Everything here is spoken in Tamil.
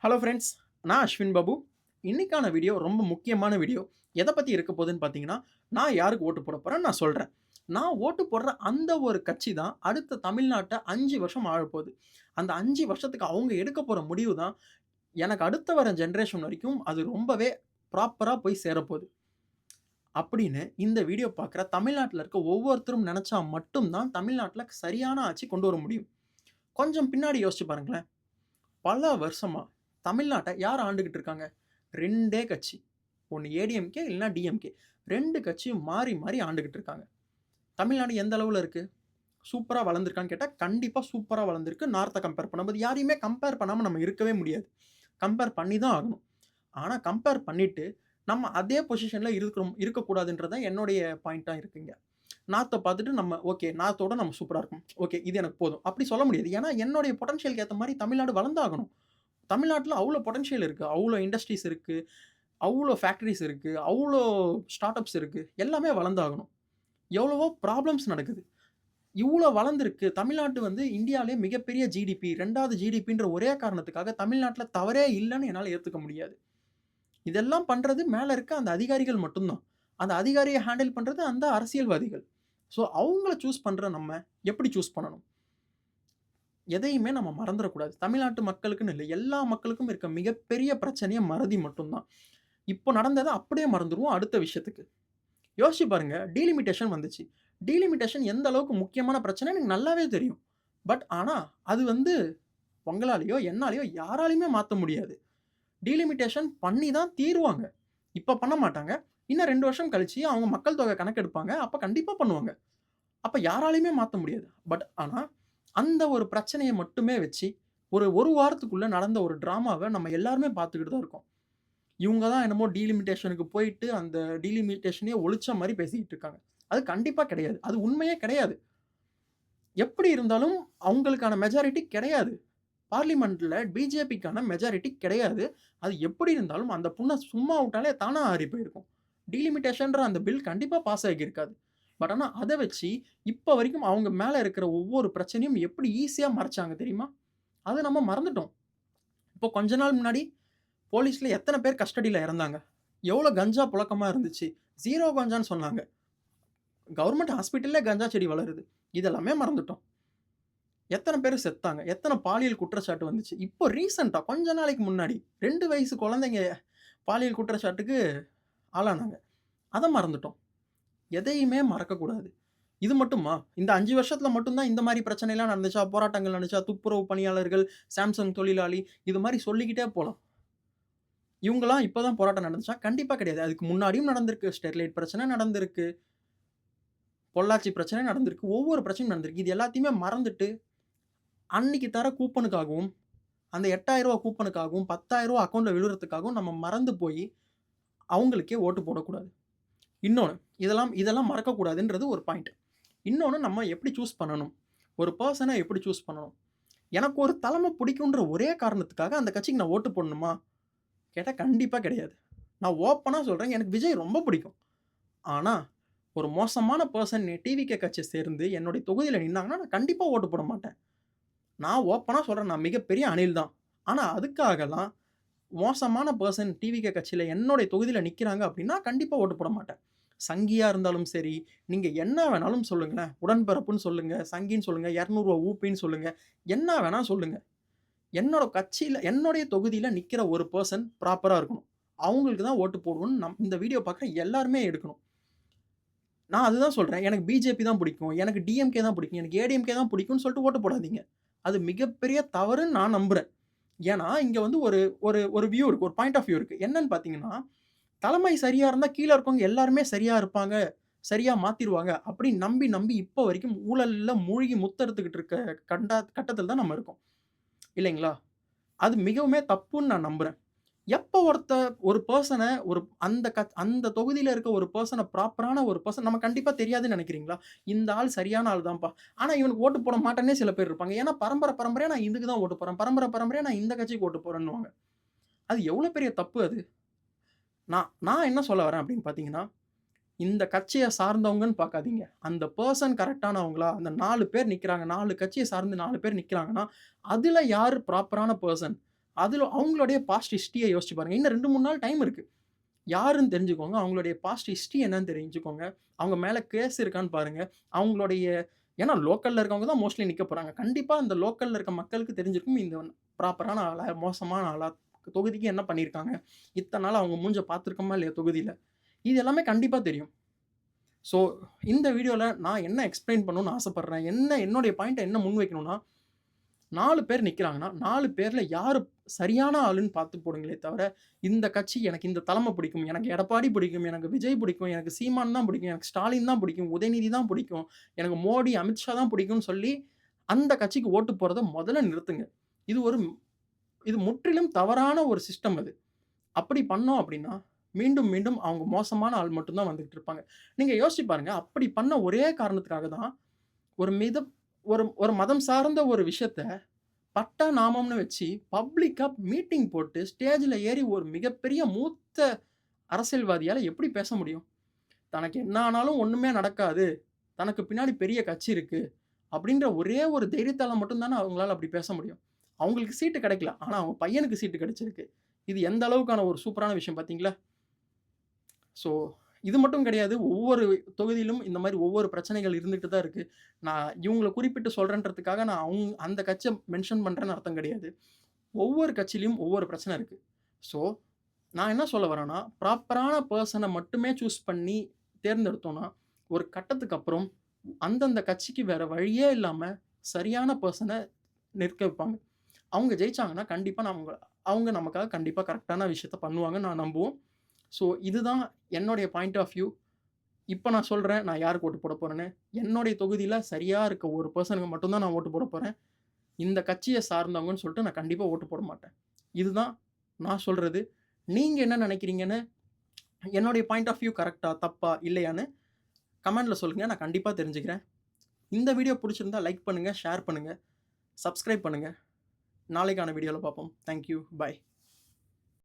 Hello friends. நான் அஸ்வின் பாபு. இன்னைக்கான வீடியோ ரொம்ப முக்கியமான வீடியோ. எத பத்தி இருக்க போதுன்னு பார்த்தீங்கன்னா, நான் யாருக்கு ஓட்டு போட போறேன்னு நான் சொல்றேன். நான் ஓட்டு போடுற அந்த ஒரு கட்சி தான் அடுத்த தமிழ்நாட்ட 5 வருஷம் ஆளப்போது. அந்த 5 வருஷத்துக்கு அவங்க எடுக்க போற முடிவு தான் எனக்கு அடுத்து வர ஜெனரேஷன் வரைக்கும் அது ரொம்பவே ப்ராப்பரா போய் சேரப்போது. அப்படின்னு இந்த வீடியோ பார்க்குற தமிழ்நாட்டுல இருக்க ஒவ்வொருத்தரும் நெனச்சா மட்டும் தான் தமிழ்நாட்டுல சரியான ஆட்சி கொண்டு வர முடியும். கொஞ்சம் பின்னாடி யோசிச்சு பாருங்களேன். பல வருஷமா தமிழ்நாட்ட யார் ஆண்டுகிட்டு இருக்காங்க? 2டே கட்சி. ஒண்ணு ஏடிஎம்கே இல்லன்னா டிஎம்கே. 2 கட்சியும் மாறி, மாறி ஆண்டுகிட்டு இருக்காங்க. தமிழ்நாடு எந்த அளவுல இருக்கு? சூப்பரா வளர்ந்திருக்கான்னு கேட்டா, கண்டிப்பா சூப்பரா வளர்ந்திருக்கு. நார்த்த கம்பேர் பண்ணும்போது யாரையுமே கம்பேர் பண்ணாம நம்ம இருக்கவே முடியாது. கம்பேர் பண்ணி தான் ஆகணும். ஆனா கம்பேர் பண்ணிட்டு, நம்ம அதே பொசிஷன்ல இருக்கக்கூடாதுன்றது தான் என்னுடைய பாயிண்ட்டா இருக்குங்க. நார்த்த பார்த்துட்டு நம்ம ஓகே நார்த்தோட நம்ம சூப்பரா இருக்கோம். ஓகே இது எனக்கு போதும். அப்படி சொல்ல முடியாது. ஏன்னா என்னுடைய பொட்டன்ஷியல்க்கு ஏத்த மாரி தமிழ்நாடு வளர்ந்தாகணும். தமிழ்நாட்டுல அவ்ளோ பொட்டன்ஷியல் இருக்கு. அவ்ளோ இண்டஸ்ட்ரீஸ் இருக்கு. அவ்ளோ ஃபேக்டரிஸ் இருக்கு. அவ்ளோ ஸ்டார்ட் அப்ஸ் இருக்கு. எல்லாமே வளர்ந்தாகணும். எவ்வளவோ ப்ராப்ளம்ஸ் நடக்குது. இவ்ளோ வளர்ந்திருக்கு. தமிழ்நாட்டு வந்து இந்தியாவிலேயே மிகப்பெரிய ஜிடிபி, 2வது ஜிடிபின்ற ஒரே காரணத்துக்காக தமிழ்நாட்டுல தவறே இல்லன்னு என்னால ஏத்துக்க முடியாது. இதெல்லாம் பண்றது மேல இருக்க அந்த அதிகாரிகள் மட்டும் தான். அந்த அதிகாரிய ஹேண்டில் பண்றது அந்த அரசியல்வாதிகள். ஸோ அவங்கள சூஸ் பண்ற நம்ம எப்படி சூஸ் பண்ணணும்? எதையுமே நம்ம மறந்துறக்கூடாது. தமிழ்நாட்டு மக்களுக்குன்னு இல்ல. எல்லா மக்களுக்கும் இருக்க மிகப்பெரிய பிரச்சனையே மறதி மட்டும் தான். இப்போ நடந்தத அப்படியே மறந்துருவோம் அடுத்த விஷயத்துக்கு. யோசிச்சு பாருங்க. டீலிமிட்டேஷன் வந்துச்சு. டீலிமிட்டேஷன் எந்த அளவுக்கு முக்கியமான பிரச்சனைன்னு எனக்கு நல்லாவே தெரியும். ஆனா, அது வந்து உங்களாலயோ, என்னாலயோ யாராலயுமே மாத்த முடியாது. டீலிமிட்டேஷன் பண்ணி தான் தீருவாங்க. இப்ப பண்ண மாட்டாங்க. இன்னும் 2 வருஷம் கழிச்சு அவங்க மக்கள் தொகை கணக்கெடுப்பாங்க. அப்ப கண்டிப்பா பண்ணுவாங்க. அப்ப யாராலயுமே மாத்த முடியாது. ஆனா, அந்த ஒரு பிரச்சனைய மட்டுமே வச்சு, ஒரு 1 வாரத்துக்குள்ள நடந்த ஒரு டிராமாவ நம்ம எல்லாருமே பார்த்துக்கிட்டு தான் இருக்கோம். இவங்க தான் என்னமோ டீலிமிட்டேஷனுக்கு போயிட்டு, அந்த டீலிமிட்டேஷனயே ஒழிச்ச மாரி பேசிக்கிட்டு இருக்காங்க. அது கண்டிப்பா கிடையாது. அது உண்மையே கிடையாது. எப்படி இருந்தாலும் அவங்களுக்கான மெஜாரிட்டி கிடையாது. பார்லிமென்ட்ல பிஜேபிக்கான மெஜாரிட்டி கிடையாது. அது எப்படி இருந்தாலும் அந்த புண்ண சும்மா விட்டாலே தானா ஆறி போயிருக்கும். டீலிமிட்டேஷன்ற அந்த பில் கண்டிப்பா பாஸ் ஆகியிருக்காது. ஆனா அத வச்சு இப்ப வரைக்கும் அவங்க மேல இருக்கிற ஒவ்வொரு பிரச்சனையும் எப்படி ஈஸியா மறைச்சாங்க தெரியுமா? அத நம்ம மறந்துட்டோம். இப்போ கொஞ்ச நாள் முன்னாடி போலீஸ்ல எத்தன பேர் கஸ்டடில இறந்தாங்க? எவ்வளோ கஞ்சா புழக்கமா இருந்துச்சு? 0 கஞ்சான்னு சொன்னாங்க. கவர்ன்மென்ட் ஹாஸ்பிட்டல்லே கஞ்சா செடி வளருது. இதெல்லாமே மறந்துட்டோம். எத்தன பேரு செத்தாங்க? எத்தன பாலியல் குற்றச்சாட்டு வந்துச்சு? இப்போ ரீசென்ட்டா கொஞ்ச நாளைக்கு முன்னாடி 2 வயசு குழந்தைங்க பாலியல் குற்றச்சாட்டுக்கு ஆளானாங்க. அத மறந்துட்டோம். எதையுமே மறக்கக்கூடாது. இது மட்டுமா? இந்த 5 வருஷத்துல மட்டும் தான் இந்த மாரி பிரச்சனைலாம் நடந்துச்சா? போராட்டங்கள் நடந்துச்சா? துப்புரவு பணியாளர்கள், சாம்சங் தொழிலாளி இது மாரி சொல்லிக்கிட்டே போலாம். இவங்கலாம் இப்ப தான் போராட்டம் நடந்துச்சா? கண்டிப்பா கிடையாது. அதுக்கு முன்னாடியும் நடந்திருக்கு. ஸ்டெர்லைட் பிரச்சனை நடந்திருக்கு. பொள்ளாச்சி பிரச்சனை நடந்திருக்கு. ஒவ்வொரு பிரச்சனையும் நடந்திருக்கு. இது எல்லாத்தையுமே மறந்துட்டு, அன்னைக்கு தர கூப்பனுக்காகவும், அந்த ரூ. 8,000 கூப்பனுக்காகவும், ரூ. 10,000 அக்கவுண்ட்ல விழுறதுக்காகவும் நம்ம மறந்து போயி, அவங்களுக்கே ஓட்டு போடக்கூடாது. இன்னொன்னு, இதெல்லாம் இதெல்லாம் மறக்கக்கூடாதுன்றது ஒரு பாயிண்ட். இன்னொன்னு நம்ம எப்படி சூஸ் பண்ணணும்? ஒரு பெர்சன எப்படி சூஸ் பண்ணணும்? எனக்கு ஒரு தலைமை பிடிக்குன்ற ஒரே காரணத்துக்காக அந்த கட்சிக்கு நான் ஓட்டு போடணுமா? கேட்டா கண்டிப்பா கிடையாது. நான் ஓப்பனா சொல்றேன். எனக்கு விஜய் ரொம்ப பிடிக்கும். ஆனா, ஒரு மோசமான பெர்சன் டிவிகே கட்சிய சேர்ந்து என்னுடைய தொகுதியில நின்னாங்கன்னா, நான் கண்டிப்பா ஓட்டு போட மாட்டேன். நான் ஓப்பனா சொல்றேன். நான் மிகப்பெரிய அணில் தான். ஆனா, அதுக்காகலாம் மோசமான பெர்சன் டிவிகே கட்சியில என்னுடைய தொகுதியில நிக்கிறாங்க அப்டின்னா, கண்டிப்பா ஓட்டு போட மாட்டேன். சங்கியா இருந்தாலும் சரி, நீங்க என்ன வேணாலும் சொல்லுங்களேன். உடன்பிறப்புன்னு சொல்லுங்க, சங்கின்னு சொல்லுங்க, ரூ. 200 ஊப்பின்னு சொல்லுங்க. என்ன வேணா சொல்லுங்க. என்னோட கட்சியில என்னுடைய தொகுதியில நிக்கிற ஒரு பெர்சன் ப்ராப்பரா இருக்கணும். அவங்களுக்கு தான் ஓட்டு போடுவோம்னு இந்த வீடியோ பார்க்குற எல்லாருமே எடுக்கணும். நான் அதுதான் சொல்றேன். எனக்கு பிஜேபி தான் பிடிக்கும். எனக்கு டிஎம்கே தான் பிடிக்கும். எனக்கு ஏடிஎம்கே தான் பிடிக்கும்னு சொல்லிட்டு ஓட்டு போடாதீங்க. அது மிகப்பெரிய தவறுன்னு நான் நம்புறேன். ஏன்னா, இங்க வந்து ஒரு ஒரு ஒரு வியூ இருக்கு. ஒரு பாயிண்ட் ஆஃப் வியூ இருக்கு. என்னன்னு பார்த்தீங்கன்னா, தலைமை சரியா இருந்தா கீழ இருக்கவங்க எல்லாருமே சரியா இருப்பாங்க. சரியா மாத்திருவாங்க. அப்படின்னு நம்பி, நம்பி இப்ப வரைக்கும் ஊழல்ல மூழ்கி முத்தெடுத்துக்கிட்டு இருக்க கட்டத்துல தான் நம்ம இருக்கோம். இல்லைங்களா? அது மிகவுமே தப்புன்னு நான் நம்புறேன். எப்ப ஒரு பெர்சன ஒரு அந்த தொகுதியில இருக்க ஒரு பெர்சன ப்ராப்பரான ஒரு பெர்சன் நம்ம கண்டிப்பா தெரியாதுன்னு நெனைக்கிறீங்களா? இந்த ஆள் சரியான ஆள் தான்ப்பா. ஆனா இவனுக்கு ஓட்டு போட மாட்டேன்னே சில பேர் இருப்பாங்க. ஏன்னா பரம்பரையா நான் இதுக்கு தான் ஓட்டு போடுறேன். பரம்பரையா நான் இந்த கட்சிக்கு ஓட்டு போடுறேன்னுவாங்க. அது எவ்வளோ பெரிய தப்பு அது. நான் நான் என்ன சொல்ல வரேன் அப்படின்னு பார்த்தீங்கன்னா, இந்த கட்சிய சார்ந்தவங்கன்னு பார்க்காதீங்க. அந்த பெர்சன் கரெக்ட்டானவங்களா? அந்த 4 பேர் நிக்கிறாங்க. 4 கட்சிய சார்ந்து 4 பேர் நிக்கிறாங்கன்னா, அதுல யாரு ப்ராப்பரான பெர்சன்? அதில அவங்களுடைய பாஸ்ட் ஹிஸ்டரிய யோசிச்சு பாருங்க. இன்னும் 2, 3 நாள் டைம் இருக்கு. யாருன்னு தெரிஞ்சுக்கோங்க. அவங்களுடைய பாஸ்ட் ஹிஸ்டரி என்னன்னு தெரிஞ்சுக்கோங்க. அவங்க மேல கேஸ் இருக்கான்னு பாருங்க. அவங்களுடைய ஏன்னா லோக்கல்ல இருக்கவங்க தான் மோஸ்ட்லி நிக்க போறாங்க. கண்டிப்பா அந்த லோக்கல்ல இருக்க மக்களுக்கு தெரிஞ்சிருக்கும். இந்த ப்ராப்பரான ஆளா, மோசமான ஆளா, தொகுதிக்கு என்ன பண்ணியிருக்காங்க. இத்தன நாள் அவங்க மூஞ்ச பார்த்துருக்கோமா இல்லையா தொகுதியில. இது எல்லாமே கண்டிப்பா தெரியும். ஸோ இந்த வீடியோல நான் என்ன எக்ஸ்ப்ளைன் பண்ணணும்னு ஆசைப்படுறேன். என்னுடைய பாயிண்ட்ட என்ன முன்வைக்கணும்னா 4 பேர் நிக்கிறாங்கன்னா, 4 பேர்ல யாரு சரியான ஆளுன்னு பார்த்து போடுங்களே தவிர, இந்த கட்சி எனக்கு இந்த தலைமை பிடிக்கும், எனக்கு எடப்பாடி பிடிக்கும், எனக்கு விஜய் பிடிக்கும், எனக்கு சீமான் தான் பிடிக்கும், எனக்கு ஸ்டாலின் தான் பிடிக்கும், உதயநிதி தான் பிடிக்கும், எனக்கு மோடி, அமித்ஷா தான் பிடிக்கும்னு சொல்லி, அந்த கட்சிக்கு ஓட்டு போடுறத முதல்ல நிறுத்துங்க. இது ஒரு இது முற்றிலும் தவறான ஒரு சிஸ்டம் அது. அப்படி பண்ணோம் அப்படின்னா, மீண்டும், மீண்டும் அவங்க மோசமான ஆள் மட்டும் தான் வந்துகிட்டு இருப்பாங்க. நீங்க யோசிச்சு பாருங்க. அப்படி பண்ண ஒரே காரணத்துக்காக தான், ஒரு மித ஒரு ஒரு மதம் சார்ந்த ஒரு விஷயத்த பட்டா நாமம்னு வச்சு, பப்ளிக்கா மீட்டிங் போட்டு, ஸ்டேஜ்ல ஏறி ஒரு மிகப்பெரிய மூத்த அரசியல்வாதியால எப்படி பேச முடியும்? தனக்கு என்ன ஆனாலும் ஒண்ணுமே நடக்காது. தனக்கு பின்னாடி பெரிய கட்சி இருக்கு. அப்படின்ற ஒரே ஒரு தைரியத்தால மட்டும் தானே அவங்களால அப்படி பேச முடியும். அவங்களுக்கு சீட்டு கிடைக்கல. ஆனா அவங்க பையனுக்கு சீட்டு கிடைச்சிருக்கு. இது எந்த அளவுக்கான ஒரு சூப்பரான விஷயம் பார்த்தீங்களா? ஸோ, இது மட்டும் கிடையாது. ஒவ்வொரு தொகுதியிலும் இந்த மாரி ஒவ்வொரு பிரச்சனைகள் இருந்துட்டு தான் இருக்கு. நான் இவங்கள குறிப்பிட்டு சொல்றேன்றதுக்காக நான் அந்த கட்சிய மென்ஷன் பண்றேன்னு அர்த்தம் கிடையாது. ஒவ்வொரு கட்சியிலயும் ஒவ்வொரு பிரச்சனை இருக்கு. ஸோ, நான் என்ன சொல்ல வரேன்னா, ப்ராப்பரான பெர்சன மட்டுமே சூஸ் பண்ணி தேர்ந்தெடுத்தோம்னா, ஒரு கட்டத்துக்கு அப்புறம் அந்தந்த கட்சிக்கு வேற வழியே இல்லாம சரியான பெர்சன நிற்க வைப்பாங்க. அவங்க ஜெயிச்சாங்கன்னா, கண்டிப்பா அவங்க நமக்காக கண்டிப்பா கரெக்ட்டான விஷயத்த பண்ணுவாங்கன்னு நான் நம்புவோம். ஸோ, இதுதான் என்னுடைய பாயிண்ட் ஆஃப் வியூ. இப்ப நான் சொல்றேன், நான் யாருக்கு ஓட்டு போட போறேன்னு. என்னுடைய தொகுதியில சரியா இருக்க ஒரு பெர்சனுக்கு மட்டும் தான் நான் ஓட்டு போட போறேன். இந்த கட்சிய சார்ந்தவங்கன்னு சொல்லிட்டு நான் கண்டிப்பா ஓட்டு போட மாட்டேன். இதுதான் நான் சொல்றது. நீங்க என்ன நினைக்கிறீங்கன்னு, என்னுடைய பாயிண்ட் ஆஃப் வியூ கரெக்ட்டா? தப்பா? இல்லையான்னு கமெண்ட்ல சொல்லுங்க. நான் கண்டிப்பா தெரிஞ்சுக்கிறேன். இந்த வீடியோ புடிச்சிருந்தா லைக் பண்ணுங்க, ஷேர் பண்ணுங்க, சப்ஸ்கிரைப் பண்ணுங்க. நாளைக்கான வீடியோல பார்ப்போம். Thank you. பாய்.